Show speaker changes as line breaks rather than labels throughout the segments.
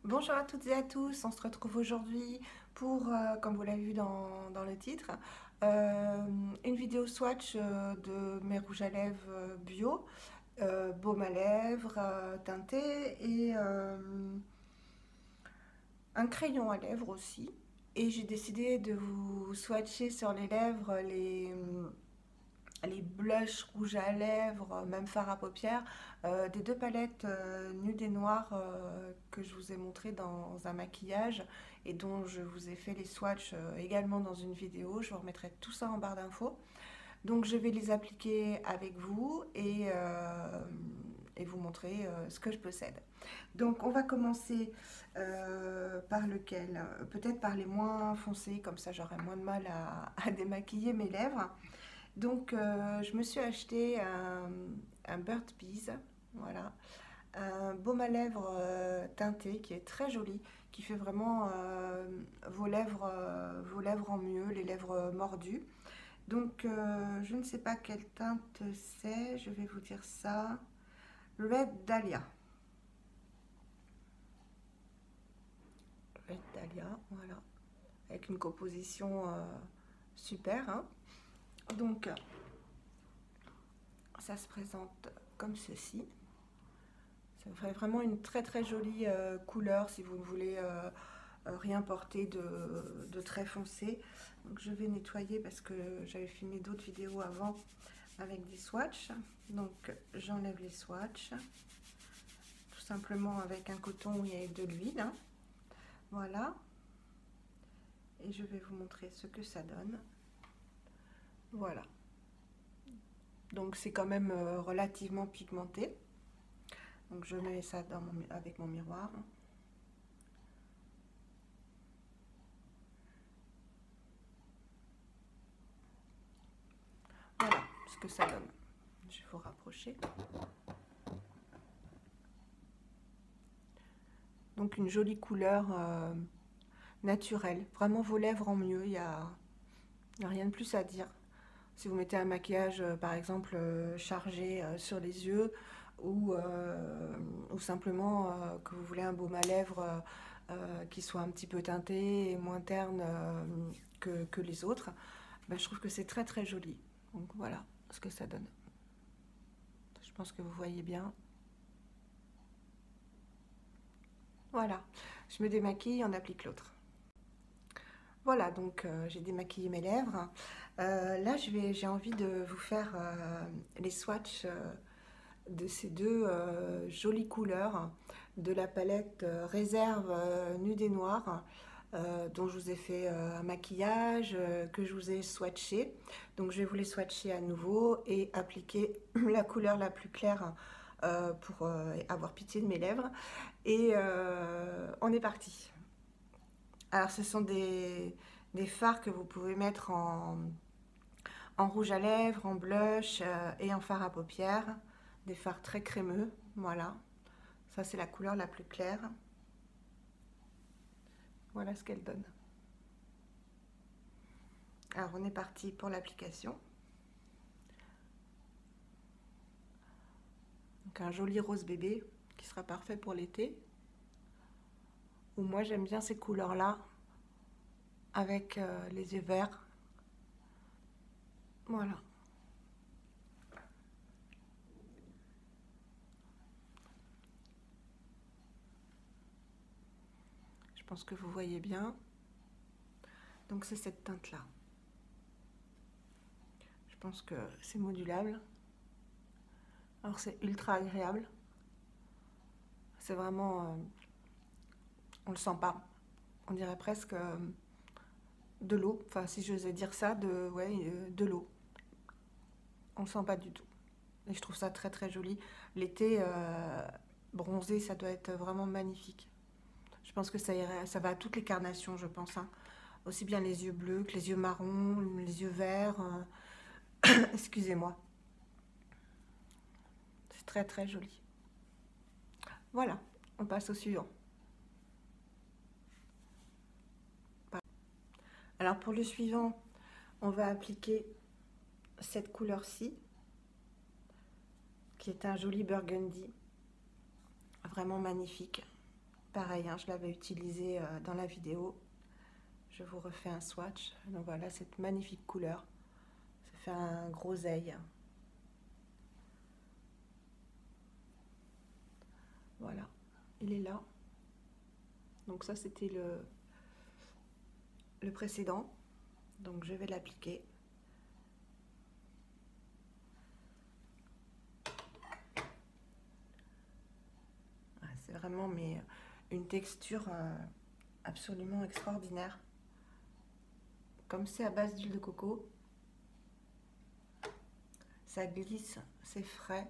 Bonjour à toutes et à tous, on se retrouve aujourd'hui pour, comme vous l'avez vu dans le titre, euh, une vidéo swatch de mes rouges à lèvres bio, baume à lèvres teinté et un crayon à lèvres aussi. Et j'ai décidé de vous swatcher sur les lèvres les blushs rouges à lèvres, même fard à paupières, des deux palettes nude et noire que je vous ai montré dans un maquillage et dont je vous ai fait les swatchs également dans une vidéo. Je vous remettrai tout ça en barre d'infos. Donc je vais les appliquer avec vous et vous montrer ce que je possède. Donc on va commencer par lequel? Peut-être par les moins foncés, comme ça j'aurai moins de mal à démaquiller mes lèvres. Donc, je me suis acheté un Burt's Bees, voilà, un baume à lèvres teinté qui est très joli, qui fait vraiment vos lèvres en mieux, les lèvres mordues. Donc, je ne sais pas quelle teinte c'est, je vais vous dire ça. Red Dahlia. Red Dahlia, voilà, avec une composition super, hein. Donc, ça se présente comme ceci. Ça ferait vraiment une très très jolie couleur si vous ne voulez rien porter de très foncé. Donc je vais nettoyer parce que j'avais filmé d'autres vidéos avant avec des swatchs. Donc j'enlève les swatchs tout simplement avec un coton où il y a de l'huile, hein. Voilà. Et je vais vous montrer ce que ça donne. Voilà. Donc c'est quand même relativement pigmenté. Donc je mets ça avec mon miroir. Voilà ce que ça donne. Je vais vous rapprocher. Donc une jolie couleur naturelle. Vraiment vos lèvres en mieux. Il n'y a rien de plus à dire. Si vous mettez un maquillage, par exemple, chargé sur les yeux ou simplement que vous voulez un baume à lèvres qui soit un petit peu teinté et moins terne que les autres, ben, je trouve que c'est très très joli. Donc voilà ce que ça donne. Je pense que vous voyez bien. Voilà, je me démaquille, on applique l'autre. Voilà, donc j'ai démaquillé mes lèvres. Là, j'ai envie de vous faire les swatchs de ces deux jolies couleurs de la palette Réserve Nude et Noir, dont je vous ai fait un maquillage, que je vous ai swatché. Donc je vais vous les swatcher à nouveau et appliquer la couleur la plus claire pour avoir pitié de mes lèvres. Et on est parti. Alors ce sont des fards que vous pouvez mettre en rouge à lèvres, en blush et en fard à paupières. Des fards très crémeux, voilà. Ça c'est la couleur la plus claire. Voilà ce qu'elle donne. Alors on est parti pour l'application. Donc un joli rose bébé qui sera parfait pour l'été. Ou moi j'aime bien ces couleurs là avec les yeux verts. Voilà. Je pense que vous voyez bien. Donc c'est cette teinte là. Je pense que c'est modulable. Alors c'est ultra agréable. C'est vraiment... on le sent pas. On dirait presque de l'eau. Enfin si j'osais dire ça, de l'eau. On le sent pas du tout. Et je trouve ça très très joli. L'été, bronzé, ça doit être vraiment magnifique. Je pense que ça va à toutes les carnations, je pense, hein. Aussi bien les yeux bleus que les yeux marrons, les yeux verts. Excusez-moi. C'est très très joli. Voilà, on passe au suivant. Alors pour le suivant, on va appliquer cette couleur-ci, qui est un joli burgundy, vraiment magnifique. Pareil, hein, je l'avais utilisé dans la vidéo. Je vous refais un swatch. Donc voilà, cette magnifique couleur. Ça fait un groseille. Voilà, il est là. Donc ça, c'était le précédent. Donc je vais l'appliquer. C'est vraiment une texture absolument extraordinaire. Comme c'est à base d'huile de coco, ça glisse, c'est frais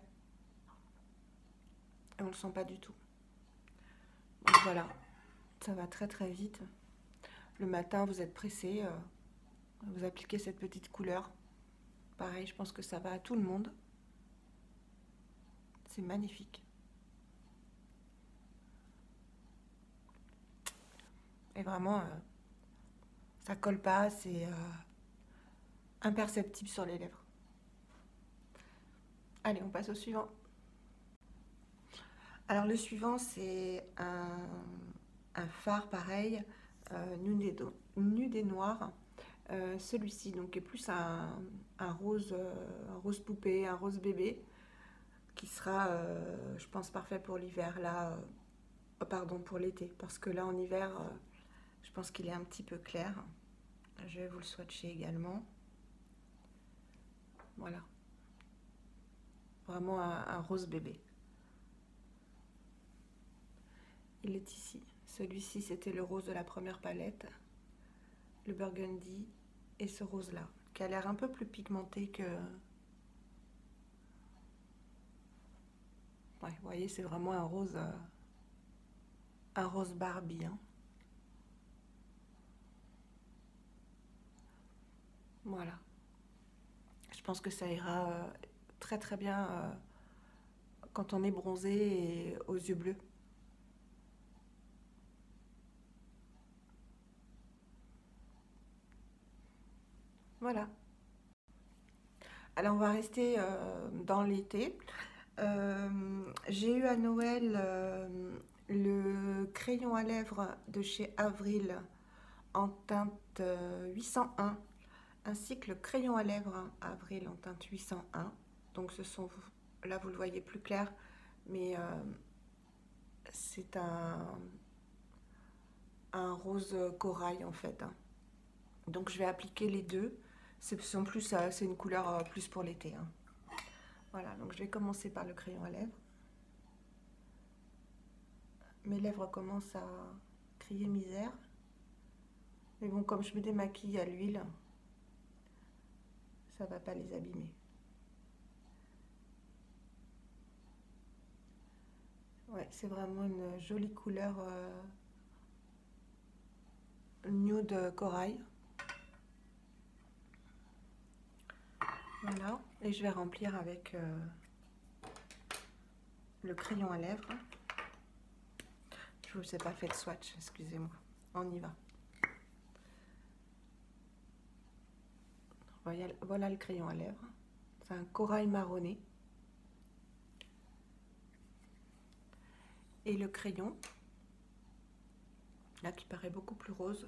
et on ne le sent pas du tout. Donc voilà, ça va très très vite. Le matin, vous êtes pressé, vous appliquez cette petite couleur. Pareil, je pense que ça va à tout le monde. C'est magnifique. Et vraiment, ça colle pas, c'est imperceptible sur les lèvres. Allez, on passe au suivant. Alors le suivant, c'est un fard pareil, nude et noir. Celui-ci donc est plus un rose poupée, un rose bébé, qui sera, je pense, parfait pour l'hiver. Là, pardon, pour l'été, parce que là en hiver, je pense qu'il est un petit peu clair. Je vais vous le swatcher également. Voilà, vraiment un rose bébé. Il est ici. Celui-ci, c'était le rose de la première palette, le burgundy et ce rose-là, qui a l'air un peu plus pigmenté que... Ouais, vous voyez, c'est vraiment un rose Barbie. Hein. Voilà. Je pense que ça ira très très bien quand on est bronzé et aux yeux bleus. Voilà. Alors on va rester dans l'été. J'ai eu à Noël le crayon à lèvres de chez Avril en teinte 801, ainsi que le crayon à lèvres Avril en teinte 801. Donc ce sont, là vous le voyez plus clair, mais c'est un rose corail en fait. Hein. Donc je vais appliquer les deux. C'est une couleur plus pour l'été. Hein. Voilà, donc je vais commencer par le crayon à lèvres. Mes lèvres commencent à crier misère. Mais bon, comme je me démaquille à l'huile, ça va pas les abîmer. Ouais, c'est vraiment une jolie couleur nude corail. Voilà, et je vais remplir avec le crayon à lèvres. Je ne vous ai pas fait de swatch, excusez-moi. On y va. Voilà le crayon à lèvres. C'est un corail marronné. Et le crayon, là qui paraît beaucoup plus rose,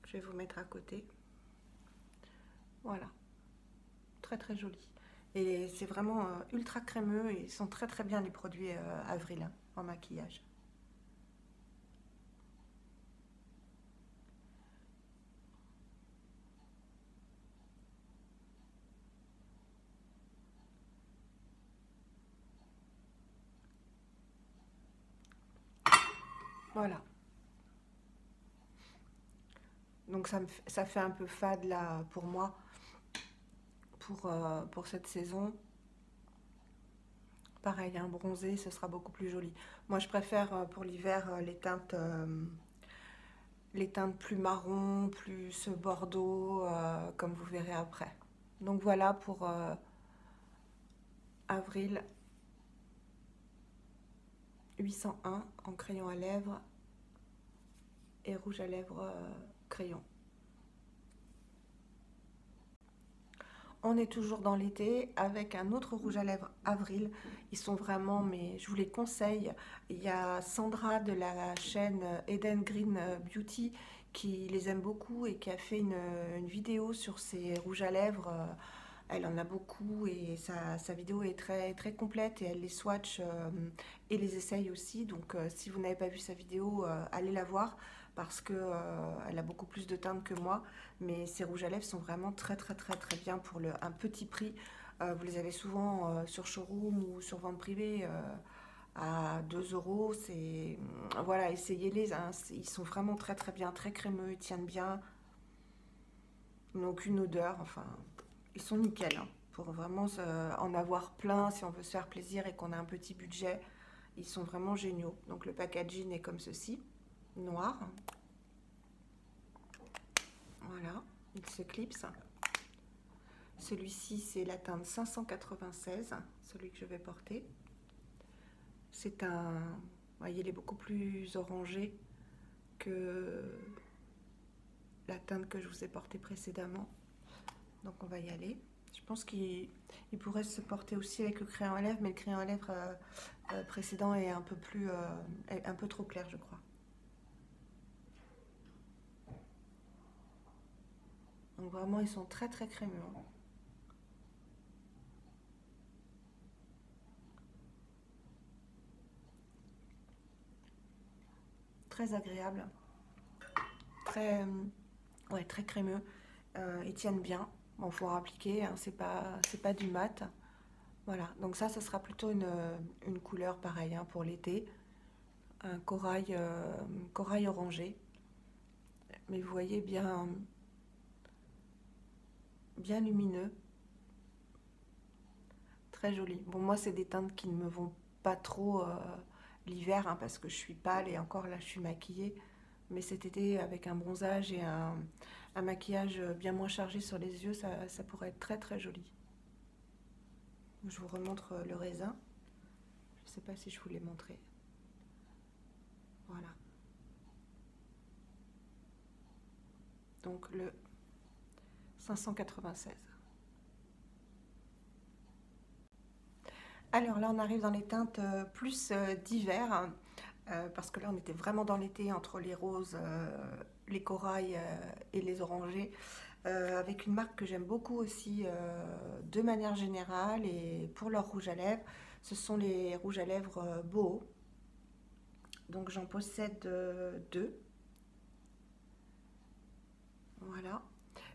que je vais vous mettre à côté. Voilà. Très très joli. Et c'est vraiment ultra crémeux et ils sont très très bien les produits Avril hein, en maquillage. Voilà. Donc ça fait un peu fade là pour moi, pour cette saison. Pareil, un bronzé, ce sera beaucoup plus joli. Moi, je préfère pour l'hiver les teintes plus marron, plus bordeaux, comme vous verrez après. Donc voilà pour Avril 801 en crayon à lèvres et rouge à lèvres crayon. On est toujours dans l'été avec un autre rouge à lèvres Avril. Ils sont vraiment, mais je vous les conseille. Il y a Sandra de la chaîne Eden Green Beauty qui les aime beaucoup et qui a fait une vidéo sur ces rouges à lèvres. Elle en a beaucoup et sa vidéo est très, très complète et elle les swatch et les essaye aussi. Donc si vous n'avez pas vu sa vidéo, allez la voir parce que elle a beaucoup plus de teintes que moi. Mais ces rouges à lèvres sont vraiment très, très, très, très bien pour un petit prix. Vous les avez souvent sur showroom ou sur vente privée à 2 euros. Voilà, essayez-les, hein. Ils sont vraiment très, très bien, très crémeux, ils tiennent bien. Ils n'ont aucune odeur, enfin, ils sont nickel, hein. Pour vraiment en avoir plein, si on veut se faire plaisir et qu'on a un petit budget, ils sont vraiment géniaux. Donc le packaging est comme ceci, noir. Voilà, il se clipse. Celui-ci, c'est la teinte 596, celui que je vais porter. C'est un... Vous voyez, il est beaucoup plus orangé que la teinte que je vous ai portée précédemment. Donc on va y aller. Je pense qu'il pourrait se porter aussi avec le crayon à lèvres, mais le crayon à lèvres précédent est un peu plus, un peu trop clair, je crois. Donc vraiment, ils sont très très crémeux, hein. Très agréable, très, ouais, très crémeux. Ils tiennent bien. Bon, faut appliquer, hein, c'est pas du mat. Voilà, donc ça sera plutôt une couleur pareille, hein, pour l'été. Un corail orangé. Mais vous voyez, bien lumineux. Très joli. Bon, moi, c'est des teintes qui ne me vont pas trop l'hiver, hein, parce que je suis pâle et encore là, je suis maquillée. Mais cet été, avec un bronzage et un maquillage bien moins chargé sur les yeux, ça pourrait être très très joli. Je vous remontre le raisin. Je ne sais pas si je vous l'ai montré. Voilà. Donc le 596. Alors là, on arrive dans les teintes plus d'hiver, hein, parce que là, on était vraiment dans l'été entre les roses, les corails et les orangés, avec une marque que j'aime beaucoup aussi de manière générale et pour leur rouge à lèvres, ce sont les rouges à lèvres Boho. Donc j'en possède deux. Voilà.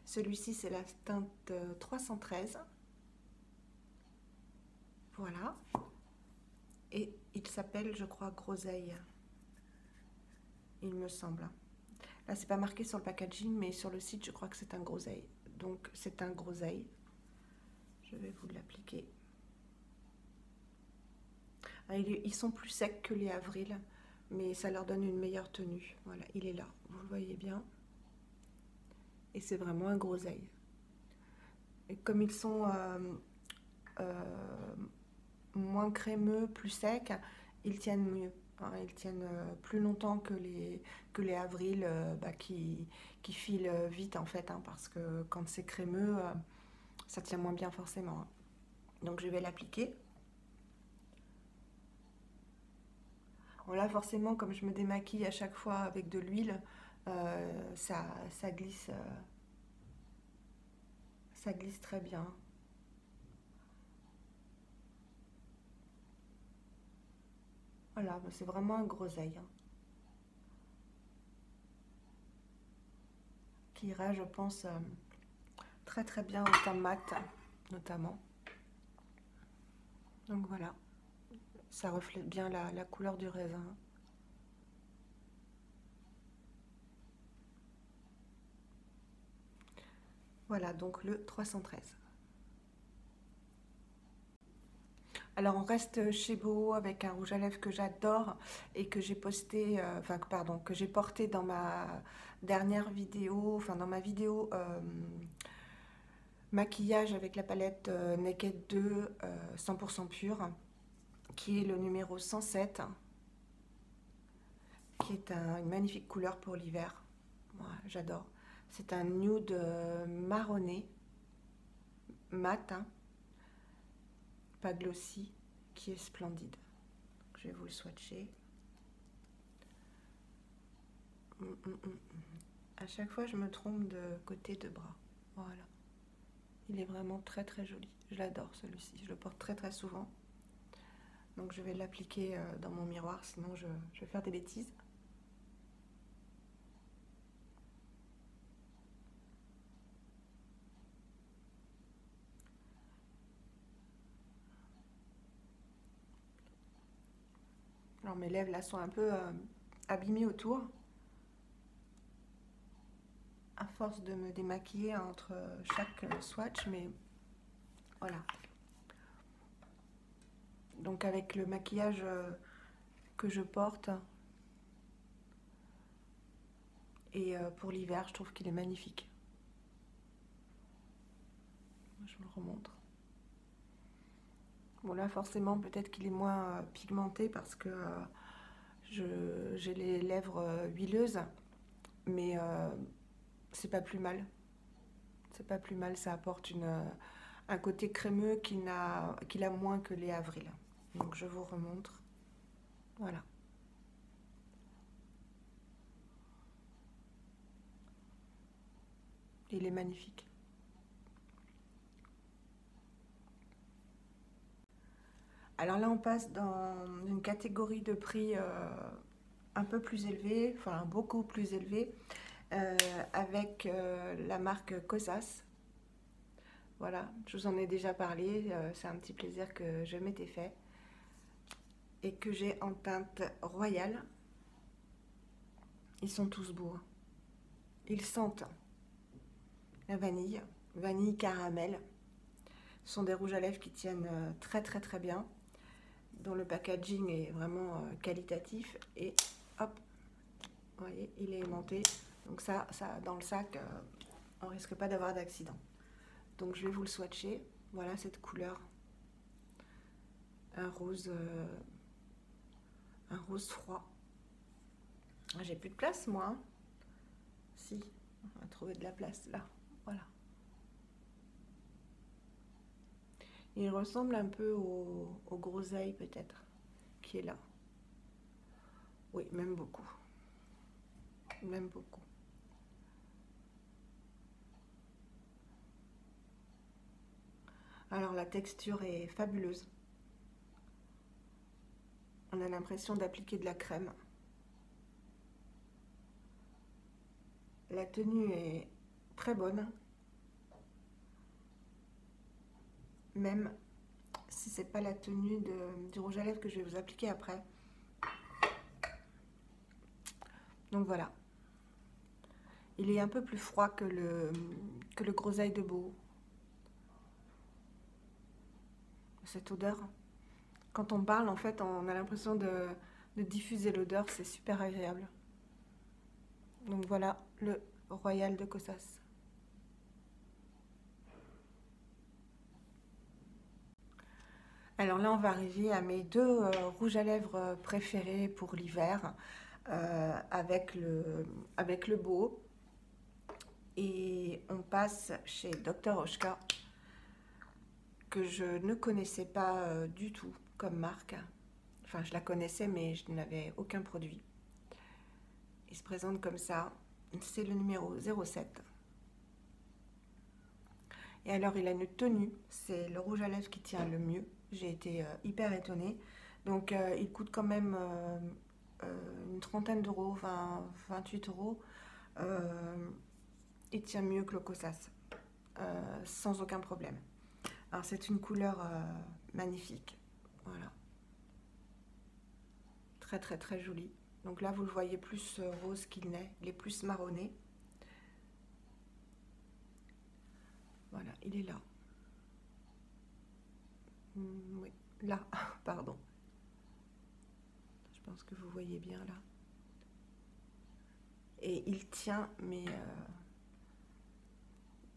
Celui-ci, c'est la teinte 313. Voilà. Et il s'appelle, je crois, Groseille, il me semble. Là, c'est pas marqué sur le packaging, mais sur le site, je crois que c'est un Groseille. Donc, c'est un Groseille. Je vais vous l'appliquer. Ah, ils sont plus secs que les Avril, mais ça leur donne une meilleure tenue. Voilà, il est là, vous le voyez bien. Et c'est vraiment un Groseille. Et comme ils sont moins crémeux, plus secs, ils tiennent mieux, hein. Ils tiennent plus longtemps que les Avril qui filent vite en fait, hein, parce que quand c'est crémeux, ça tient moins bien forcément, hein. Donc je vais l'appliquer. Bon là forcément comme je me démaquille à chaque fois avec de l'huile, ça glisse très bien. Voilà, c'est vraiment un groseille, hein, qui ira, je pense, très très bien au teint mat, notamment. Donc voilà, ça reflète bien la couleur du raisin. Voilà, donc le 313. Alors on reste chez Boho avec un rouge à lèvres que j'adore et que j'ai posté, enfin pardon, que j'ai porté dans ma dernière vidéo, enfin dans ma vidéo maquillage avec la palette Naked 2 100% pure, qui est le numéro 107, qui est une magnifique couleur pour l'hiver. Moi, j'adore. C'est un nude marronné, mat, hein, pas glossy, qui est splendide. Je vais vous le swatcher. À chaque fois, je me trompe de côté de bras. Voilà. Il est vraiment très très joli. Je l'adore celui-ci. Je le porte très très souvent. Donc je vais l'appliquer dans mon miroir, sinon je vais faire des bêtises. Alors mes lèvres là sont un peu abîmées autour. À force de me démaquiller entre chaque swatch, mais voilà. Donc avec le maquillage que je porte, et pour l'hiver, je trouve qu'il est magnifique. Je vous le remontre. Bon là forcément peut-être qu'il est moins pigmenté parce que j'ai les lèvres huileuses, mais c'est pas plus mal. C'est pas plus mal, ça apporte un côté crémeux qu'il a moins que les avrils. Donc je vous remontre. Voilà. Il est magnifique. Alors là, on passe dans une catégorie de prix un peu plus élevée, enfin beaucoup plus élevée, avec la marque Kosas. Voilà, je vous en ai déjà parlé, c'est un petit plaisir que je m'étais fait et que j'ai en teinte royale. Ils sont tous beaux. Ils sentent la vanille, vanille caramel. Ce sont des rouges à lèvres qui tiennent très très très bien, dont le packaging est vraiment qualitatif. Et hop, vous voyez, il est aimanté. Donc ça dans le sac, on risque pas d'avoir d'accident. Donc je vais vous le swatcher. Voilà cette couleur, un rose froid. J'ai plus de place moi, hein. Si, on va trouver de la place là. Voilà. Il ressemble un peu au groseille peut-être, qui est là. Oui, même beaucoup. Même beaucoup. Alors la texture est fabuleuse. On a l'impression d'appliquer de la crème. La tenue est très bonne. Même si c'est pas la tenue du rouge à lèvres que je vais vous appliquer après. Donc voilà. Il est un peu plus froid que le groseille de Beau. Cette odeur, quand on parle, en fait, on a l'impression de diffuser l'odeur, c'est super agréable. Donc voilà, le Royal de Kosas. Alors là, on va arriver à mes deux rouges à lèvres préférés pour l'hiver, avec le Beau. Et on passe chez Dr. Oshka, que je ne connaissais pas du tout comme marque. Enfin, je la connaissais, mais je n'avais aucun produit. Il se présente comme ça. C'est le numéro 07. Et alors, il a une tenue. C'est le rouge à lèvres qui tient le mieux. J'ai été hyper étonnée. Donc, il coûte quand même une trentaine d'euros, 28 euros. Il tient mieux que le Kosas, sans aucun problème. Alors, c'est une couleur magnifique. Voilà. Très, très, très jolie. Donc là, vous le voyez plus rose qu'il n'est. Il est plus marronné. Voilà, il est là. Oui, là, pardon. Je pense que vous voyez bien là. Et il tient, mais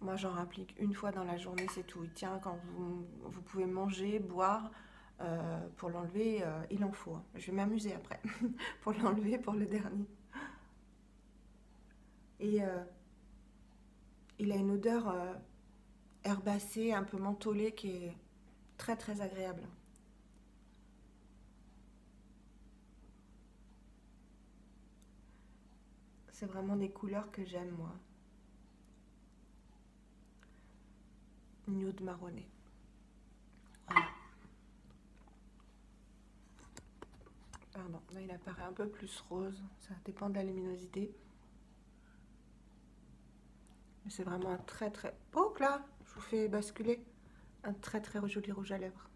moi j'en applique une fois dans la journée, c'est tout. Il tient quand vous pouvez manger, boire. Pour l'enlever, il en faut. Je vais m'amuser après pour l'enlever pour le dernier. Et il a une odeur herbacé, un peu mentholé, qui est très très agréable. C'est vraiment des couleurs que j'aime, moi. Nude marronné. Voilà. Pardon, là il apparaît un peu plus rose, ça dépend de la luminosité. Mais c'est vraiment un très très... Oh là, je vous fais basculer. Un très très joli rouge à lèvres.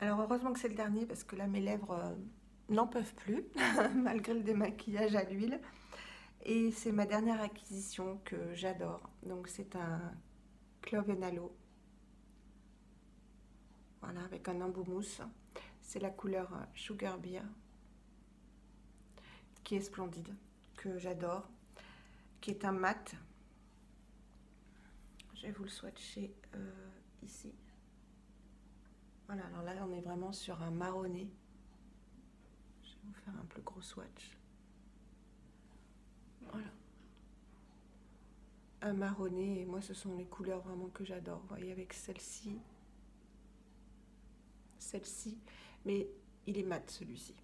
Alors heureusement que c'est le dernier parce que là mes lèvres n'en peuvent plus malgré le démaquillage à l'huile. Et c'est ma dernière acquisition que j'adore. Donc c'est un Clove and Aloe. Voilà, avec un embout mousse. C'est la couleur Sugar Beer qui est splendide, que j'adore, qui est un mat. Je vais vous le swatcher ici. Voilà, alors là on est vraiment sur un marronné. Je vais vous faire un plus gros swatch. Voilà. Un marronné, et moi ce sont les couleurs vraiment que j'adore. Vous voyez, avec celle-ci, mais il est mat celui-ci.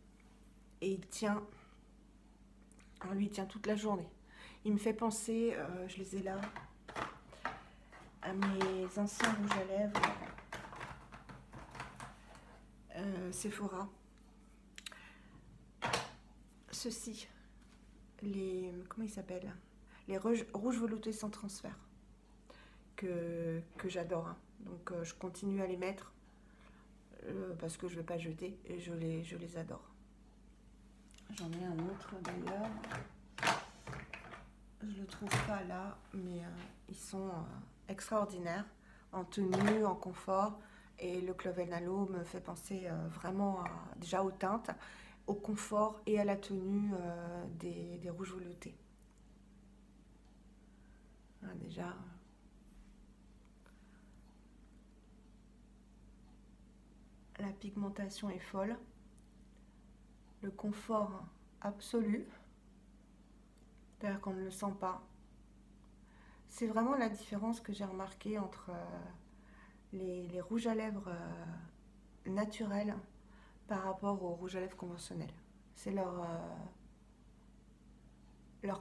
Et il tient, alors lui il tient toute la journée. Il me fait penser, je les ai là, à mes anciens rouges à lèvres Sephora. Ceux-ci, comment ils s'appellent? Les rouges veloutés sans transfert, que j'adore. Hein. Donc je continue à les mettre parce que je ne vais pas jeter et je les adore. J'en ai un autre d'ailleurs. Je ne le trouve pas là, mais ils sont extraordinaires en tenue, en confort. Et le Clove and Aloe me fait penser vraiment déjà aux teintes, au confort et à la tenue des rouges veloutés. Ah, déjà, la pigmentation est folle, le confort absolu, c'est-à-dire qu'on ne le sent pas. C'est vraiment la différence que j'ai remarquée entre les rouges à lèvres naturels par rapport aux rouges à lèvres conventionnels. C'est leur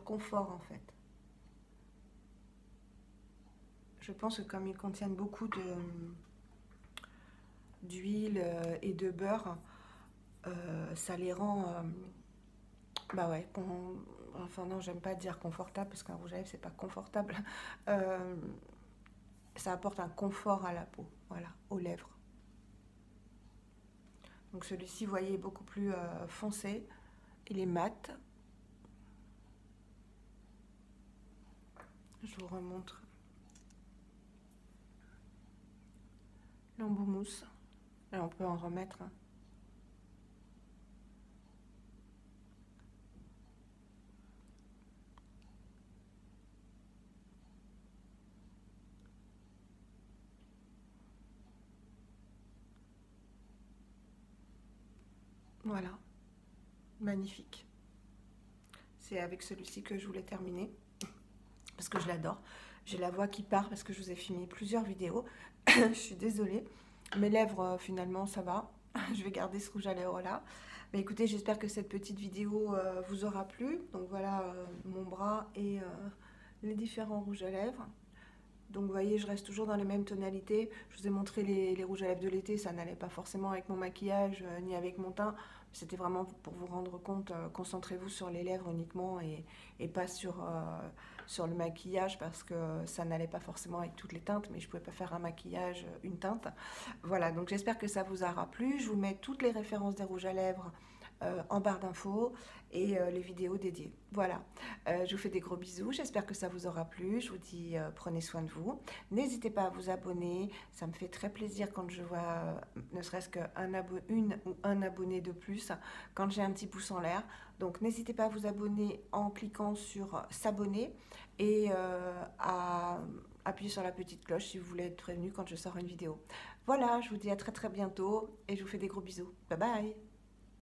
confort en fait. Je pense que comme ils contiennent beaucoup d'huile et de beurre, ça les rend, bah ouais, enfin non, j'aime pas dire confortable parce qu'un rouge à lèvres c'est pas confortable. Ça apporte un confort à la peau, voilà, aux lèvres. Donc celui-ci, vous voyez, est beaucoup plus foncé. Il est mat. Je vous remontre l'embout mousse. Là, on peut en remettre. Voilà, magnifique. C'est avec celui-ci que je voulais terminer, parce que je l'adore. J'ai la voix qui part parce que je vous ai filmé plusieurs vidéos. Je suis désolée. Mes lèvres, finalement, ça va. Je vais garder ce rouge à lèvres là. Mais écoutez, j'espère que cette petite vidéo vous aura plu. Donc voilà mon bras et les différents rouges à lèvres. Donc vous voyez, je reste toujours dans les mêmes tonalités. Je vous ai montré les rouges à lèvres de l'été, ça n'allait pas forcément avec mon maquillage ni avec mon teint. C'était vraiment pour vous rendre compte, concentrez-vous sur les lèvres uniquement et pas sur le maquillage parce que ça n'allait pas forcément avec toutes les teintes, mais je ne pouvais pas faire un maquillage, une teinte. Voilà, donc j'espère que ça vous aura plu. Je vous mets toutes les références des rouges à lèvres en barre d'infos et les vidéos dédiées. Voilà, je vous fais des gros bisous, j'espère que ça vous aura plu, je vous dis prenez soin de vous. N'hésitez pas à vous abonner, ça me fait très plaisir quand je vois ne serait-ce une ou un abonné de plus, quand j'ai un petit pouce en l'air. Donc n'hésitez pas à vous abonner en cliquant sur s'abonner et à appuyer sur la petite cloche si vous voulez être prévenu quand je sors une vidéo. Voilà, je vous dis à très très bientôt et je vous fais des gros bisous. Bye bye!